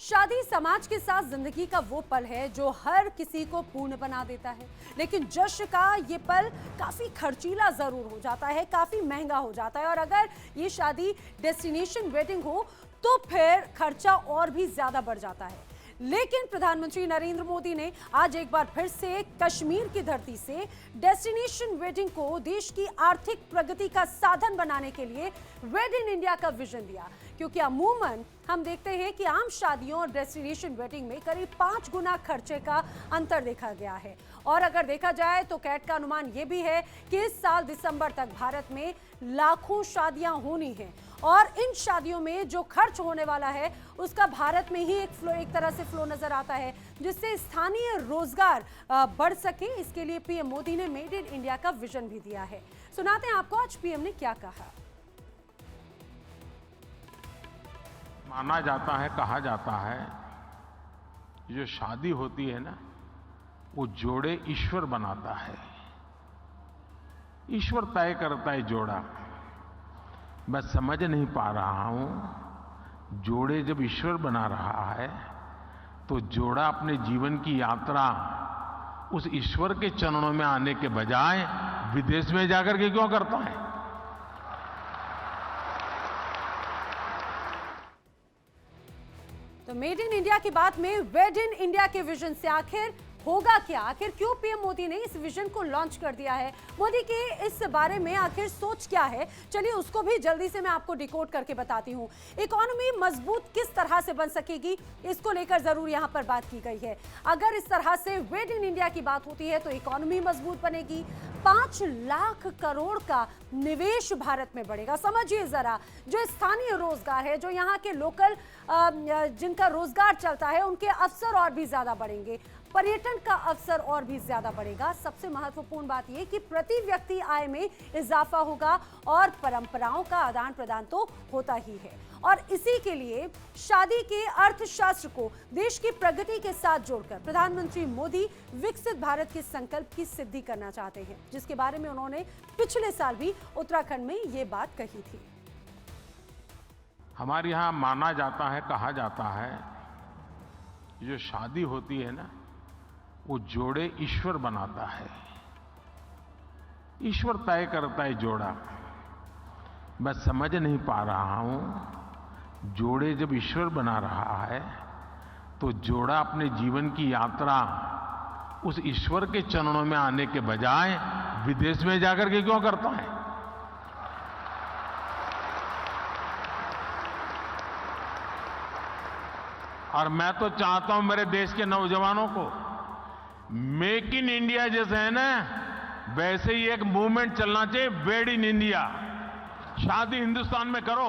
शादी समाज के साथ जिंदगी का वो पल है जो हर किसी को पूर्ण बना देता है, लेकिन जश्न का ये पल काफी खर्चीला जरूर हो जाता है, काफी महंगा हो जाता है। और अगर ये शादी डेस्टिनेशन वेडिंग हो तो फिर खर्चा और भी ज्यादा बढ़ जाता है। लेकिन प्रधानमंत्री नरेंद्र मोदी ने आज एक बार फिर से कश्मीर की धरती से डेस्टिनेशन वेडिंग को देश की आर्थिक प्रगति का साधन बनाने के लिए वेड इन इंडिया का विजन दिया, क्योंकि अमूमन हम देखते हैं कि आम शादियों और डेस्टिनेशन वेडिंग में करीब 5 गुना खर्चे का अंतर देखा गया है। और अगर देखा जाए तो कैट का अनुमान यह भी है कि इस साल दिसंबर तक भारत में लाखों शादियां होनी हैं और इन शादियों में जो खर्च होने वाला है उसका भारत में ही एक तरह से फ्लो नजर आता है, जिससे स्थानीय रोजगार बढ़ सके। इसके लिए पीएम मोदी ने मेड इन इंडिया का विजन भी दिया है। सुनाते हैं आपको आज पीएम ने क्या कहा। माना जाता है, कहा जाता है, जो शादी होती है ना, वो जोड़े ईश्वर बनाता है। ईश्वर तय करता है जोड़ा। मैं समझ नहीं पा रहा हूं, जोड़े जब ईश्वर बना रहा है तो जोड़ा अपने जीवन की यात्रा उस ईश्वर के चरणों में आने के बजाय विदेश में जाकर के क्यों करता है? तो मेड इन इंडिया की बात में वेड इन इंडिया के विजन से आखिर होगा क्या? आखिर क्यों पीएम मोदी ने इस विजन को लॉन्च कर दिया है? मोदी के इस बारे में आखिर सोच क्या है? चलिए उसको भी जल्दी से मैं आपको डिकोड करके बताती हूँ। इकोनॉमी मजबूत किस तरह से बन सकेगी, इसको लेकर जरूर यहाँ पर बात की गई है। अगर इस तरह से वेड इन इंडिया की बात होती है तो इकोनॉमी मजबूत बनेगी, 5 लाख करोड़ का निवेश भारत में बढ़ेगा। समझिए जरा, जो स्थानीय रोजगार है, जो यहाँ के लोकल जिनका रोजगार चलता है, उनके अवसर और भी ज्यादा बढ़ेंगे, पर्यटन का अवसर और भी ज्यादा बढ़ेगा। सबसे महत्वपूर्ण बात यह कि प्रति व्यक्ति आय में इजाफा होगा और परंपराओं का आदान प्रदान तो होता ही है। और इसी के लिए शादी के अर्थशास्त्र को देश की प्रगति के साथ जोड़कर प्रधानमंत्री मोदी विकसित भारत के संकल्प की सिद्धि करना चाहते हैं, जिसके बारे में उन्होंने पिछले साल भी उत्तराखंड में ये बात कही थी। हमारे यहां माना जाता है, कहा जाता है, जो शादी होती है ना, वो जोड़े ईश्वर बनाता है। ईश्वर तय करता है जोड़ा। मैं समझ नहीं पा रहा हूं, जोड़े जब ईश्वर बना रहा है तो जोड़ा अपने जीवन की यात्रा उस ईश्वर के चरणों में आने के बजाय विदेश में जाकर के क्यों करता है? और मैं तो चाहता हूं मेरे देश के नौजवानों को, मेक इन इंडिया जैसे है ना, वैसे ही एक मूवमेंट चलना चाहिए, वेड इन इंडिया। शादी हिंदुस्तान में करो।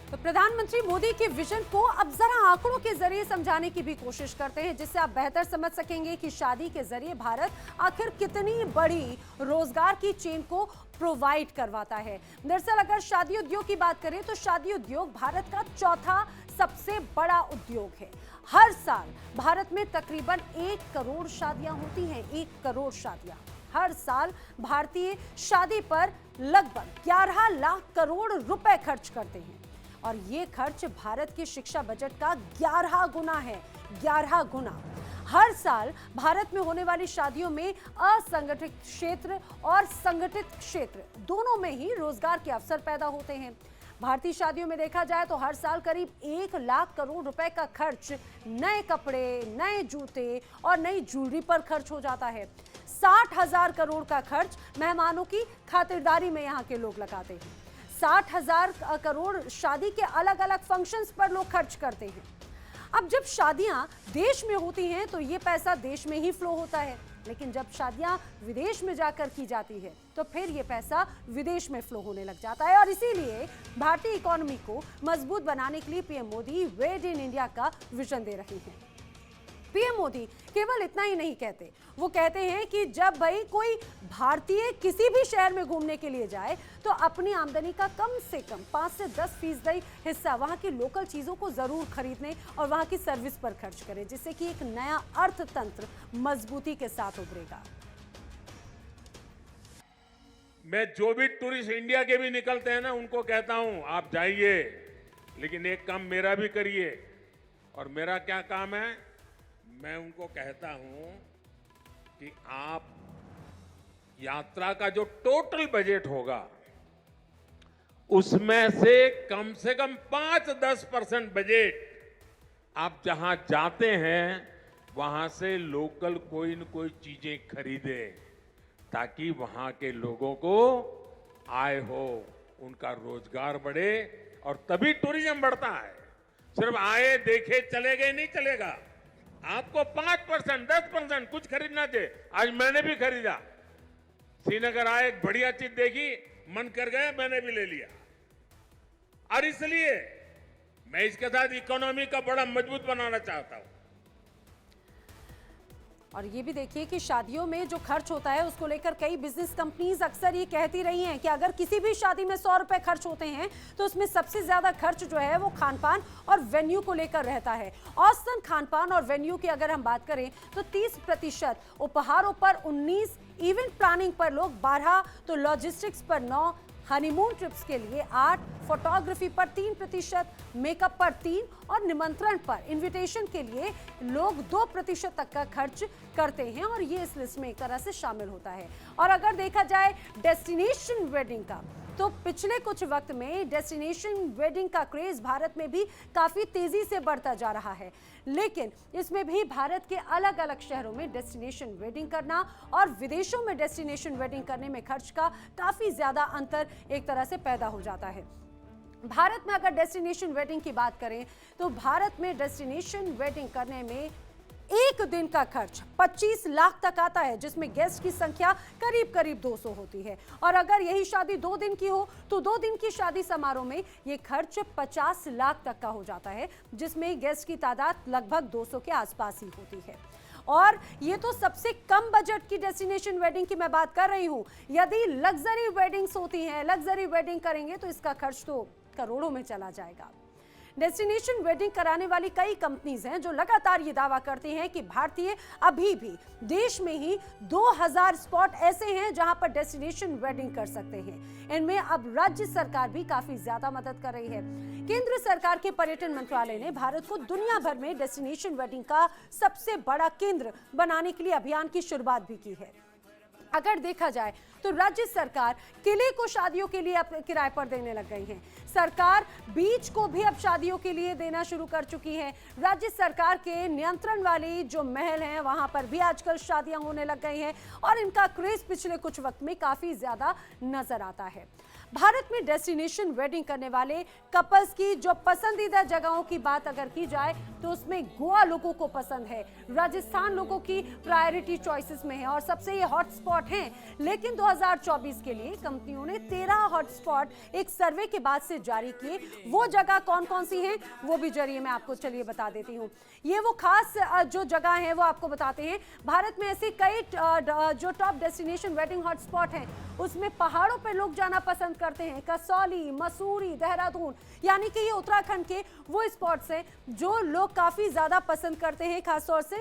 तो प्रधानमंत्री मोदी के विजन को अब जरा आंकड़ों के जरिए समझाने की भी कोशिश करते हैं, जिससे आप बेहतर समझ सकेंगे कि शादी के जरिए भारत आखिर कितनी बड़ी रोजगार की चेन को प्रोवाइड करवाता है। दरअसल अगर शादी उद्योग की बात करें तो शादी उद्योग भारत का चौथा सबसे बड़ा उद्योग है। हर साल भारत में तकरीबन 1 करोड़ शादियां होती हैं। 1 करोड़ शादियां हर साल भारतीय शादी पर लगभग 11 लाख करोड़ रुपए खर्च करते हैं और ये खर्च भारत के शिक्षा बजट का 11 गुना है। 11 गुना। हर साल भारत में होने वाली शादियों में असंगठित क्षेत्र और संगठित क्षेत्र दोनों में ही रोजगार के अवसर पैदा होते हैं। भारतीय शादियों में देखा जाए तो हर साल करीब 1 लाख करोड़ रुपए का खर्च नए कपड़े, नए जूते और नई ज्वेलरी पर खर्च हो जाता है। 60,000 करोड़ का खर्च मेहमानों की खातिरदारी में यहाँ के लोग लगाते हैं। 60,000 करोड़ शादी के अलग अलग फंक्शंस पर लोग खर्च करते हैं। अब जब शादियां देश में होती हैं तो ये पैसा देश में ही फ्लो होता है, लेकिन जब शादियां विदेश में जाकर की जाती है तो फिर ये पैसा विदेश में फ्लो होने लग जाता है। और इसीलिए भारतीय इकोनॉमी को मजबूत बनाने के लिए PM Modi wed in India का विजन दे रहे हैं। पीएम मोदी केवल इतना ही नहीं कहते, वो कहते हैं कि जब भाई कोई भारतीय किसी भी शहर में घूमने के लिए जाए तो अपनी आमदनी का कम से कम 5 से 10% हिस्सा वहां की लोकल चीजों को जरूर खरीदने और वहां की सर्विस पर खर्च करे, जिससे कि एक नया अर्थतंत्र मजबूती के साथ उभरेगा। मैं जो भी टूरिस्ट इंडिया के भी निकलते हैं ना, उनको कहता हूं आप जाइए, लेकिन एक काम मेरा भी करिए। और मेरा क्या काम है? मैं उनको कहता हूं कि आप यात्रा का जो टोटल बजट होगा उसमें से कम 5-10% बजट आप जहां जाते हैं वहां से लोकल कोई न कोई चीजें खरीदे, ताकि वहां के लोगों को आय हो, उनका रोजगार बढ़े, और तभी टूरिज्म बढ़ता है। सिर्फ आए देखे चले गए नहीं चलेगा। आपको 5%, 10% कुछ खरीदना चाहिए। आज मैंने भी खरीदा। श्रीनगर आए, एक बढ़िया चीज देखी, मन कर गया, मैंने भी ले लिया। और इसलिए मैं इसके साथ इकोनॉमी का बड़ा मजबूत बनाना चाहता हूं। और ये भी देखिए कि शादियों में जो खर्च होता है उसको लेकर कई बिजनेस कंपनीज अक्सर ये कहती रही हैं कि अगर किसी भी शादी में 100 रुपए खर्च होते हैं तो उसमें सबसे ज्यादा खर्च जो है वो खान पान और वेन्यू को लेकर रहता है। औसतन खान पान और वेन्यू की अगर हम बात करें तो 30%, उपहारों पर 19, इवेंट प्लानिंग पर लोग 12, तो लॉजिस्टिक्स पर 9, हनीमून ट्रिप्स के लिए 8, फोटोग्राफी पर 3%, मेकअप पर 3 और निमंत्रण पर इनविटेशन के लिए लोग 2% तक का खर्च करते हैं, और ये इस लिस्ट में एक तरह से शामिल होता है। और अगर देखा जाए डेस्टिनेशन वेडिंग का, तो पिछले कुछ वक्त में डेस्टिनेशन वेडिंग का क्रेज भारत में भी काफी तेजी से बढ़ता जा रहा है। लेकिन इसमें भी भारत के अलग अलग शहरों में डेस्टिनेशन वेडिंग करना और विदेशों में डेस्टिनेशन वेडिंग करने में खर्च का काफी ज्यादा अंतर एक तरह से पैदा हो जाता है। भारत में अगर डेस्टिनेशन वेडिंग की बात करें तो भारत में डेस्टिनेशन वेडिंग करने में एक दिन का खर्च 25 लाख तक आता है, जिसमें गेस्ट की संख्या करीब करीब 200 होती है। और अगर यही शादी 2 दिन की हो तो 2 दिन की शादी समारोह में ये खर्च 50 लाख तक का हो जाता है, जिसमें गेस्ट की तादाद लगभग 200 के आसपास ही होती है। और ये तो सबसे कम बजट की डेस्टिनेशन वेडिंग की मैं बात कर रही हूं। यदि लग्जरी वेडिंग्स होती हैं, लग्जरी वेडिंग करेंगे तो इसका खर्च तो करोड़ों में चला जाएगा। डेस्टिनेशन वेडिंग कराने वाली कई कंपनीज हैं जो लगातार ये दावा करती हैं कि भारतीय अभी भी देश में ही 2000 स्पॉट ऐसे हैं जहां पर डेस्टिनेशन वेडिंग कर सकते हैं। इनमें अब राज्य सरकार भी काफी ज्यादा मदद कर रही है। केंद्र सरकार के पर्यटन मंत्रालय ने भारत को दुनिया भर में डेस्टिनेशन वेडिंग का सबसे बड़ा केंद्र बनाने के लिए अभियान की शुरुआत भी की है। अगर देखा जाए तो राज्य सरकार किले को शादियों के लिए अब किराए पर देने लग गई है। सरकार बीच को भी अब शादियों के लिए देना शुरू कर चुकी है। राज्य सरकार के नियंत्रण वाली जो महल हैं वहां पर भी आजकल शादियां होने लग गई हैं, और इनका क्रेज पिछले कुछ वक्त में काफी ज्यादा नजर आता है। भारत में डेस्टिनेशन वेडिंग करने वाले कपल्स की जो पसंदीदा जगहों की बात अगर की जाए तो उसमें गोवा लोगों को पसंद है, राजस्थान लोगों की प्रायोरिटी चॉइसेस में है और सबसे ये हॉट स्पॉट हैं। लेकिन 2024 के लिए कंपनियों ने 13 हॉट स्पॉट एक सर्वे के बाद से जारी किए। वो जगह कौन कौन सी हैं वो भी जरिए मैं आपको चलिए बता देती हूँ। ये वो खास जो जगह है वो आपको बताते हैं। भारत में ऐसी कई जो top destination wedding hot spot हैं उसमें पहाड़ों पर लोग जाना पसंद करते हैं। कसौली, मसूरी, देहरादून, यानी कि ये उत्तराखंड के वो स्पॉट्स हैं जो लोग काफी ज्यादा पसंद करते हैं, खासतौर से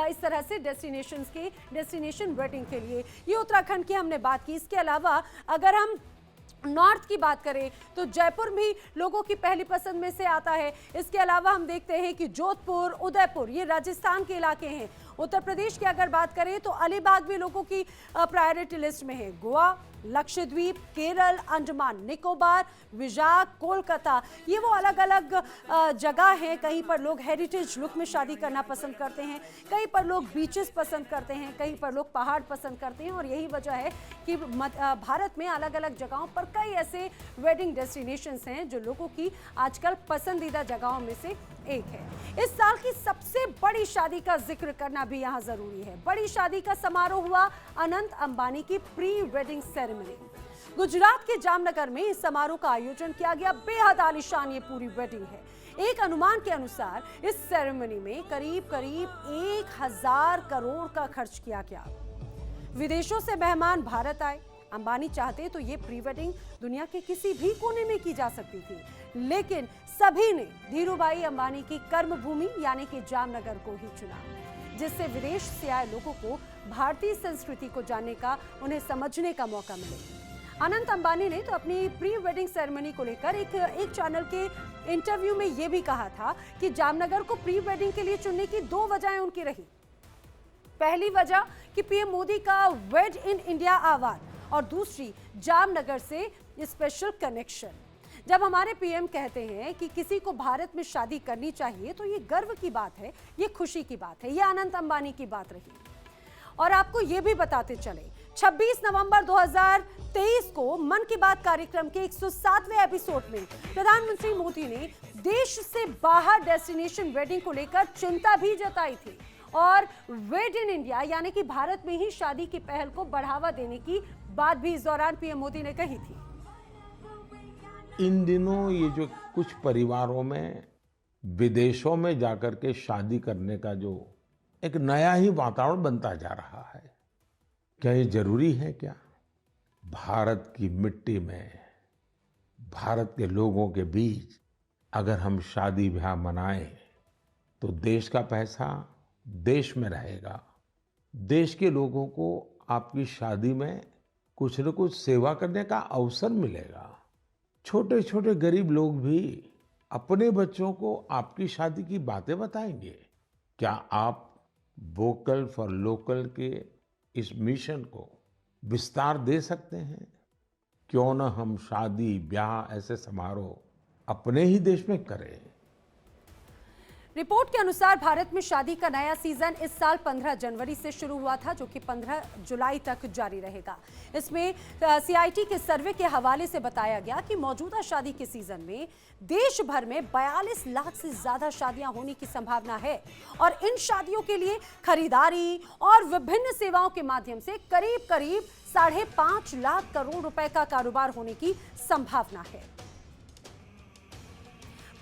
इस तरह से डेस्टिनेशन वेडिंग के लिए। ये उत्तराखंड की हमने बात की। इसके अलावा अगर हम नॉर्थ की बात करें तो जयपुर भी लोगों की पहली पसंद में से आता है। इसके अलावा हम देखते हैं कि जोधपुर, उदयपुर ये राजस्थान के इलाके हैं। उत्तर प्रदेश की अगर बात करें तो अलीबाग भी लोगों की प्रायोरिटी लिस्ट में है। गोवा, लक्षद्वीप, केरल, अंडमान निकोबार, विजाग, कोलकाता, ये वो अलग अलग जगह हैं। कहीं पर लोग हेरिटेज लुक में शादी करना पसंद करते हैं, कहीं पर लोग बीचेस पसंद करते हैं, कहीं पर लोग पहाड़ पसंद करते हैं। और यही वजह है कि भारत में अलग अलग जगहों पर कई ऐसे वेडिंग डेस्टिनेशंस हैं जो लोगों की आजकल पसंदीदा जगहों में से एक है। इस साल की सबसे बड़ी शादी का जिक्र करना भी यहाँ जरूरी है। बड़ी शादी का समारोह हुआ अनंत अंबानी की प्री वेडिंग सेरेमनी। गुजरात के जामनगर में इस समारोह का आयोजन किया गया। बेहद आलीशान ये पूरी वेडिंग है। एक अनुमान के अनुसार इस सेरेमनी में करीब करीब 1000 करोड़ का खर्च किया गया। विदेशों से मेहमान भारत आए। अंबानी चाहते तो ये प्री वेडिंग दुनिया के किसी भी कोने में की जा सकती थी, लेकिन सभी ने धीरूभाई अंबानी की कर्मभूमि यानी कि जामनगर को ही चुना, जिससे विदेश से आए लोगों को भारतीय संस्कृति को जानने का, उन्हें समझने का मौका मिले। अनंत अंबानी ने तो अपनी प्री वेडिंग सेरेमनी को लेकर एक चैनल के इंटरव्यू में यह भी कहा था कि जामनगर को प्री वेडिंग के लिए चुनने की 2 वजहें उनकी रही। पहली वजह कि पीएम मोदी का वेड इन इंडिया आह्वान और दूसरी जामनगर से स्पेशल कनेक्शन। जब हमारे पीएम कहते हैं कि किसी को भारत में शादी करनी चाहिए तो ये गर्व की बात है, ये खुशी की बात है, ये अनंत अंबानी की बात रही। और आपको ये भी बताते चले 26 नवंबर 2023 को मन की बात कार्यक्रम के 107वें एपिसोड में प्रधानमंत्री मोदी ने देश से बाहर डेस्टिनेशन वेडिंग को लेकर चिंता भी जताई थी और वेड इन इंडिया यानी कि भारत में ही शादी की पहल को बढ़ावा देने की बात भी इस दौरान पीएम मोदी ने कही थी। इन दिनों ये जो कुछ परिवारों में विदेशों में जाकर के शादी करने का जो एक नया ही वातावरण बनता जा रहा है, क्या ये जरूरी है? क्या भारत की मिट्टी में, भारत के लोगों के बीच अगर हम शादी ब्याह मनाएं तो देश का पैसा देश में रहेगा, देश के लोगों को आपकी शादी में कुछ न कुछ सेवा करने का अवसर मिलेगा। छोटे छोटे गरीब लोग भी अपने बच्चों को आपकी शादी की बातें बताएंगे। क्या आप वोकल फॉर लोकल के इस मिशन को विस्तार दे सकते हैं? क्यों न हम शादी ब्याह ऐसे समारोह अपने ही देश में करें। रिपोर्ट के अनुसार भारत में शादी का नया सीजन इस साल 15 जनवरी से शुरू हुआ था, जो कि 15 जुलाई तक जारी रहेगा। इसमें सीआईटी के सर्वे के हवाले से बताया गया कि मौजूदा शादी के सीजन में देश भर में 42 लाख से ज्यादा शादियां होने की संभावना है और इन शादियों के लिए खरीदारी और विभिन्न सेवाओं के माध्यम से करीब करीब 5.5 लाख करोड़ रुपए का कारोबार होने की संभावना है।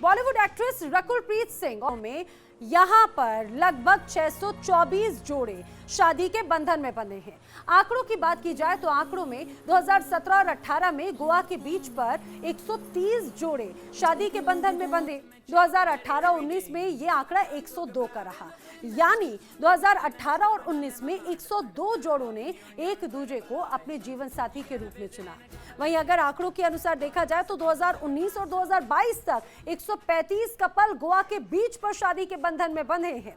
बॉलीवुड एक्ट्रेस रकुलप्रीत सिंह में यहां पर लगभग 624 जोड़े शादी के बंधन में बंधे हैं। आंकड़ों की बात की जाए तो आंकड़ों में 2017 और 18 में गोवा के बीच पर 130 जोड़े शादी के बंधन में बंधे। 2018-19 में ये आंकड़ा 102 का रहा, यानी 2018 और 19 में 102 जोड़ों ने एक दूसरे को अपने जीवन साथी के रूप में चुना। वहीं अगर आंकड़ों के अनुसार देखा जाए तो 2019 और 2022 तक 135 कपल गोवा के बीच पर शादी के बंधन में बंधे हैं।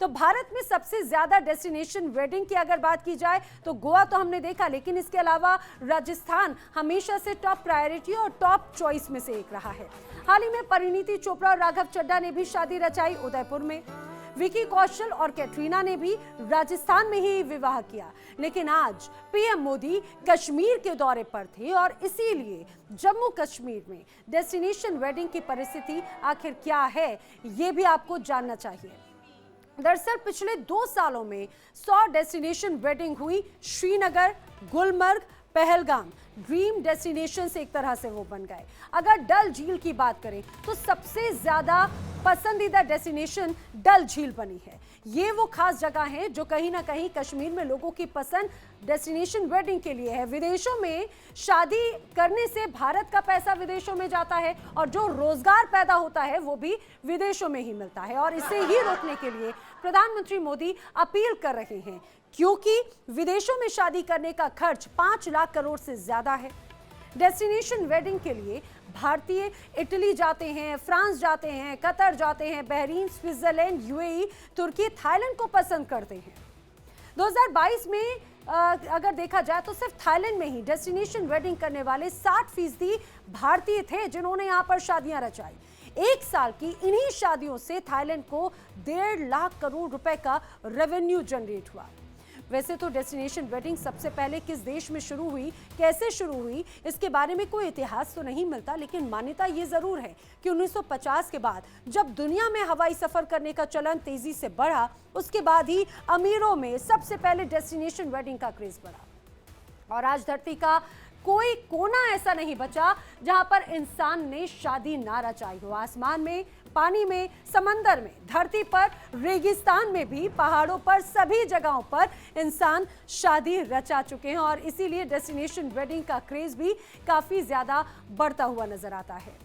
तो भारत में सबसे ज्यादा डेस्टिनेशन वेडिंग की अगर बात की जाए तो गोवा तो हमने देखा, लेकिन इसके अलावा राजस्थान हमेशा से टॉप प्रायोरिटी और टॉप चॉइस में से एक रहा है। हाल ही में परिणीति चोपड़ा और राघव चड्ढा ने भी शादी रचाई उदयपुर में। विकी कौशल और कैटरीना ने भी राजस्थान में ही विवाह किया। लेकिन आज पीएम मोदी कश्मीर के दौरे पर थे और इसीलिए जम्मू कश्मीर में डेस्टिनेशन वेडिंग की परिस्थिति आखिर क्या है, ये भी आपको जानना चाहिए। दरअसल पिछले 2 सालों में 100 डेस्टिनेशन वेडिंग हुई। श्रीनगर, गुलमर्ग, पहलगाम ड्रीम डेस्टिनेशन से एक तरह से वो बन गए। अगर डल झील की बात करें तो सबसे ज्यादा पसंदीदा डेस्टिनेशन डल झील बनी है। ये वो खास जगह है जो कहीं ना कहीं कश्मीर में लोगों की पसंद डेस्टिनेशन वेडिंग के लिए है। विदेशों में शादी करने से भारत का पैसा विदेशों में जाता है और जो रोजगार पैदा होता है वो भी विदेशों में ही मिलता है। और इसे ही रोकने के लिए प्रधानमंत्री मोदी अपील कर रहे हैं, क्योंकि विदेशों में शादी करने का खर्च 5 लाख करोड़ से ज्यादा है। डेस्टिनेशन वेडिंग के लिए भारतीय इटली जाते हैं, फ्रांस जाते हैं, कतर जाते हैं, बहरीन, स्विट्जरलैंड, यूएई, तुर्की, थाईलैंड को पसंद करते हैं। 2022 में अगर देखा जाए तो सिर्फ थाईलैंड में ही डेस्टिनेशन वेडिंग करने वाले 60% भारतीय थे जिन्होंने यहां पर शादियां रचाई। एक साल की इन्हीं शादियों से थाईलैंड को 1.5 लाख करोड़ रुपए का रेवेन्यू जनरेट हुआ। वैसे तो डेस्टिनेशन वेडिंग सबसे पहले किस देश में शुरू हुई, कैसे शुरू हुई, इसके बारे में कोई इतिहास तो नहीं मिलता, लेकिन मान्यता ये जरूर है कि 1950 के बाद जब दुनिया में हवाई सफर करने का चलन तेजी से बढ़ा, उसके बाद ही अमीरों में सबसे पहले डेस्टिनेशन वेडिंग का क्रेज बढ़ा। और आज धरती का कोई कोना ऐसा नहीं बचा जहां पर इंसान ने शादी ना रचाई हो। आसमान में, पानी में, समंदर में, धरती पर, रेगिस्तान में भी, पहाड़ों पर, सभी जगहों पर इंसान शादी रचा चुके हैं और इसीलिए डेस्टिनेशन वेडिंग का क्रेज भी काफी ज्यादा बढ़ता हुआ नजर आता है।